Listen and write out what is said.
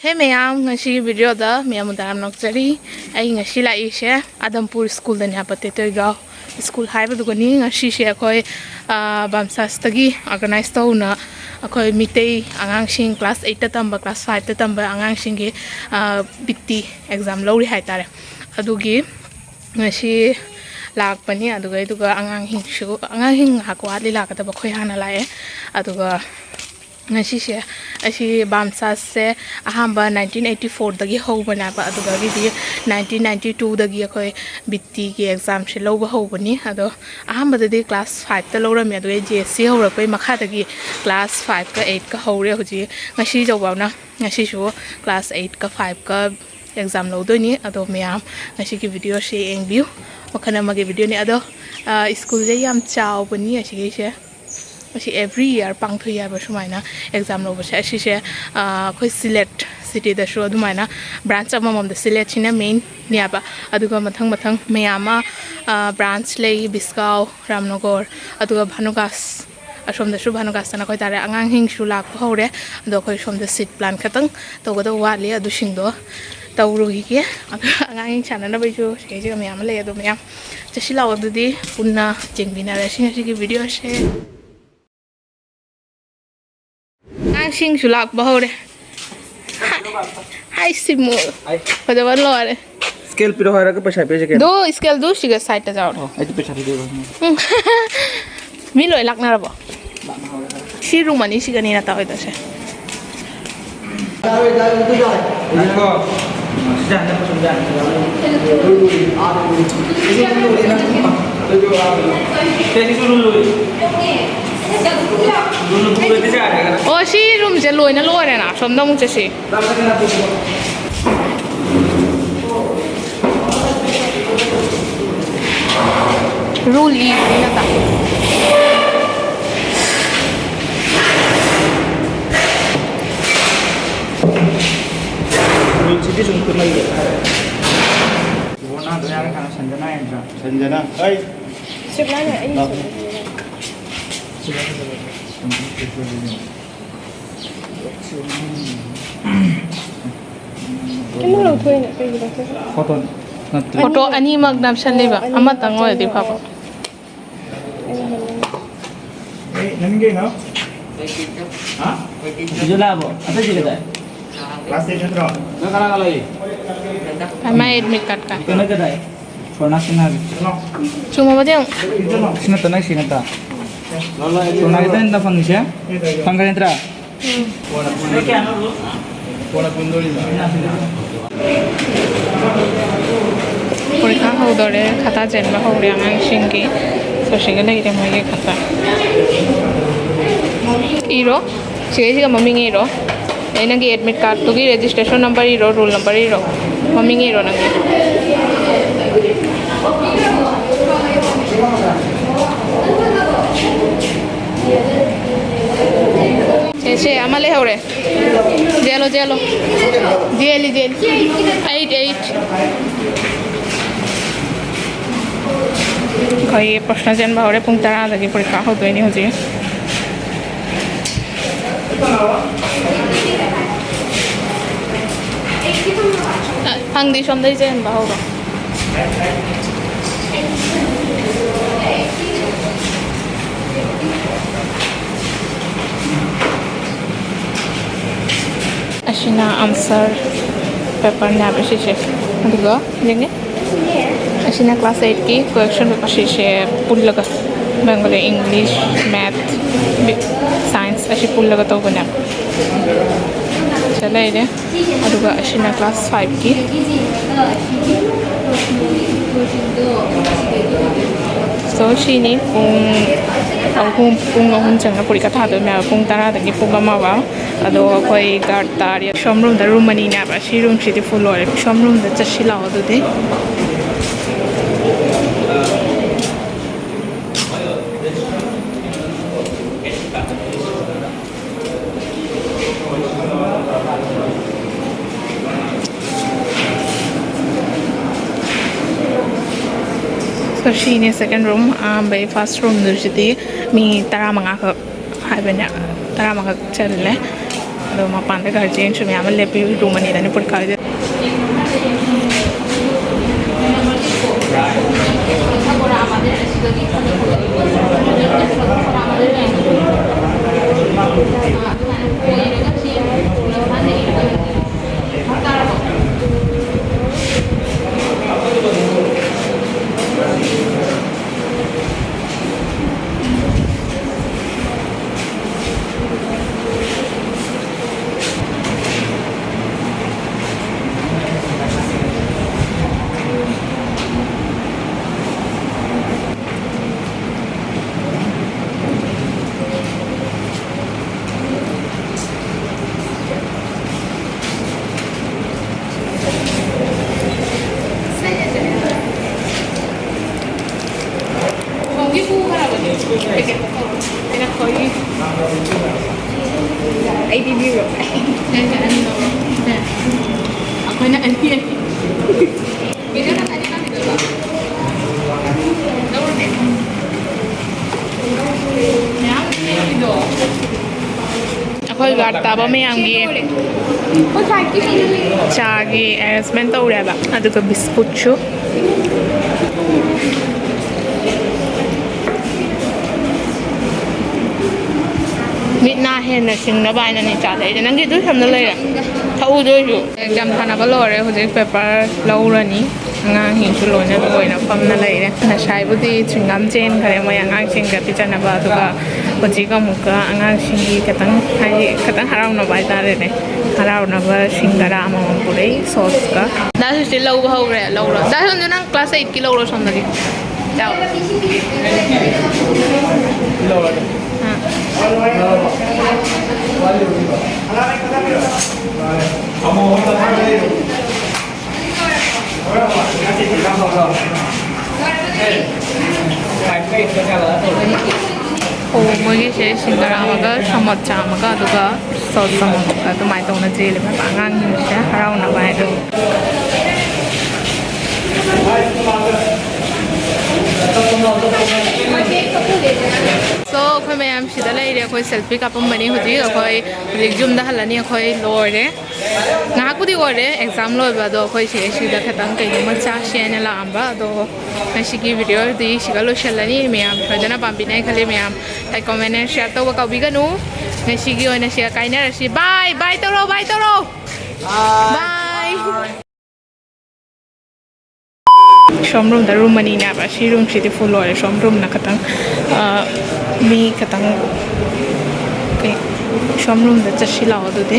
Hey ma'am, ngasi video da ma'am daram nokchari ai ngasi lai she Adampur school da nya pate to ga school hai ba dugani ngasi she khoi bamsas tagi organize to na khoi mitei angang sing class 8 ta tamba class 5 ta tamba angang sing gi bitti exam lori hai tare adugi ngasi lak pani aduga angang hing shu angang hing hakwa li lak ta ba khoi hana lae aduga ngasi she asi bamsas se ahamba 1984 dagi hobana ba aduga gi 1992 dagi khoi bitti gi exam se loba hobani ado ahamba dadi class 5 ta lorami ado JSC horakoi makha dagi class 5 ka 8 ka hore hoji ngasi jawna ngasi shu class 8 ka 5 ka exam lodoni ado meyam ngasi ki video she eng view wakhana mage video ni ado school je yam chaw bani asi she every year pang thu ya ba shumaina exam lo ba shi she khoi select city da shu adumaina branch amamam da select china main nia ba aduga mathang meyama branch lei biskau ramnagor aduga bhanugas asom da shu bhanugas na khoi tare angang hing shu lak hore ado khoi som da seat plan khatang to ga do wali adu singdo tawru gi ke angang hing chana na bai ju se ji meyam le adu meyam chashi law adu di punna jengbina ra singa gi video she Sing sulak bahore. Hai simu. Pada warlo are. Scale piro hoira ke paisa pe je ke. Do scale do siga site ta jaw. Oh, ai paisa de ba. Mi loi lak na rabo. Si room ani siga ni na ta hoita se. देखो sudah ada sudah. Tadi suruh lu. Oh, si room je loi na loi na som dong che si. Ruli na ta. Jadi sungkur lagi. Bona doya ka Sanjana entra. Sanjana. Hai. Sebelah ai. Kamu lo tuh ini pergi dah. Foto ani magnam shalliba. Amat tangoi di papa. ನನಗೆ ನಾ ಹಾ ಜುಲಾಬೋ ಅದ ಜಿಗದ class ಏನ್ರ ನಾ ಕಲಾಗಲೈ Mai admit kat ka. ಕನ ಕದೈ ಸೋನಾ ಸಿನಾ Cuma badeng. ಸಿನ ತನ ಸಿನತಾ ಸೋನಾ ಗಿತ ಇಂದ ಫಂಕ್ಷನ್ ಫಂಕ್ಷನ್ ಎಂತ್ರ ಪೋಣ ಕುಂದೋಳಿ Purika hodore khata jenba hore angang singki so singa lagi de mai khata iro sege ga mami iro ena gi admit card to gi registration number iro roll number iro mami iro nangi che amale hore jelo jeli 8 khoi prashna jen bahore pung tara dagi porikha hodoi ni hoji hang di som dai jen bahoro ashina answer paper na ba shi aduga jenge ashina class 8 ki question paper shi pull laga bengali english math science ashi pull laga to bana chala ide aduga ashina class 5 ki so shini pung ahum changna purika tha do me pung tara dagi pung ama ba ado koi guard tar ya shom room da room ani na ba shi room shi full ore shom room da chashi la do de so she in second room by first room do jiti mi tara manga ka hai bana tara manga challe ꯑꯗꯣ ꯃꯄꯥꯟꯗ ꯒꯥꯔꯖꯤꯌꯟꯁꯨ ꯃꯌꯥꯝ ꯑꯃ ꯂꯦꯞꯄꯤ room ꯑꯅꯤꯗꯅꯤ ꯄꯨꯔꯈꯥꯏꯗ ꯑꯩꯈꯣꯏꯅ ꯑꯅꯤ ꯑꯩꯈꯣꯏ ꯒꯥꯔꯗ ꯇꯥꯕ ꯃꯌꯥꯝꯒꯤ ꯆꯥꯒꯤ ꯑꯦꯔꯦꯟꯖꯃꯦꯟ ꯇꯧꯔꯦꯕ ꯑꯗꯨꯒ ꯕꯤꯁꯀꯨꯠꯁꯨ ꯃꯤꯠ ꯅꯥ ꯍꯦꯟꯅ ꯁꯤꯡꯅꯕ ꯍꯥꯏꯅꯅꯤ ꯆꯥꯗꯩꯗ ꯅꯪꯒꯤ ꯑꯗꯨ ꯁꯝꯅ ꯂꯩꯔꯦ ꯊꯛꯎꯗꯣꯏꯁꯨ ꯑꯦꯛꯖꯥꯝ ꯊꯥꯅꯕ ꯂꯣꯏꯔꯦ ꯍꯧꯖꯤꯛ ꯄꯦꯄꯔ ꯂꯧꯔꯅꯤ ꯑꯉꯥꯡꯁꯤꯡꯁꯨ ꯂꯣꯏꯅ ꯂꯣꯏꯅ ꯐꯝꯅ ꯂꯩꯔꯦ ꯉꯁꯥꯏꯕꯨꯗꯤ ꯆꯤꯡꯒꯝ ꯆꯦꯟꯈꯔꯦ ꯃꯣꯏ ꯑꯉꯥꯡꯁꯤꯡꯒ ꯄꯤꯖꯅꯕ ꯑꯗꯨꯒ ꯍꯧꯖꯤꯛ ꯑꯃꯨꯛꯀ ꯑꯉꯥꯡꯁꯤꯡꯒꯤ ꯈꯤꯇꯪ ꯍꯥꯏꯗꯤ ꯈꯤꯇꯪ ꯍꯔꯥꯎꯅꯕ ꯍꯥꯏꯇꯥꯔꯦꯅꯦ ꯍꯔꯥꯎꯅꯕ ꯁꯤꯡꯒꯔꯥ ꯑꯃꯃꯝ ꯄꯨꯔꯛꯏ ꯁꯣꯁꯀ ꯗꯥꯁꯨꯁꯤ ꯂꯧꯕ ꯍꯧꯔꯦ ꯂꯧꯔꯣ ꯗꯥꯁꯨ ꯅꯪ ꯀ꯭ꯂꯥꯁ 8ꯀꯤ ꯂꯧꯔꯣ ꯁꯣꯝꯗꯒꯤ ꯆꯥꯎ मोगी सिंगरा समोसा सॉस समोसा तौना जेल आगामी हराउनब सो अखोई मैम सिदा लेरे अखोई सेल्फी कापमबनी हुजी अखोई जुमदा हलनी अखोई लोरे नाकुदी ओरे एग्जाम लोबदो अखोई सिदा खतंग कइमा चासेने लांबा दो नसिकी वीडियो दी सिगा लोशलनी मैम फजना पाम्बिनाय खले ma'am like comment and share तब काबिगनु नसिकी ओइना सिगा काइनारसि बाय बाय तरो बाय शॉम रूम रूम मनी नाबा सी रूम सिटी फुल ओरे शॉम रूम ना खतंग मी खतंग शॉम रूम द चशी लाओ दुदे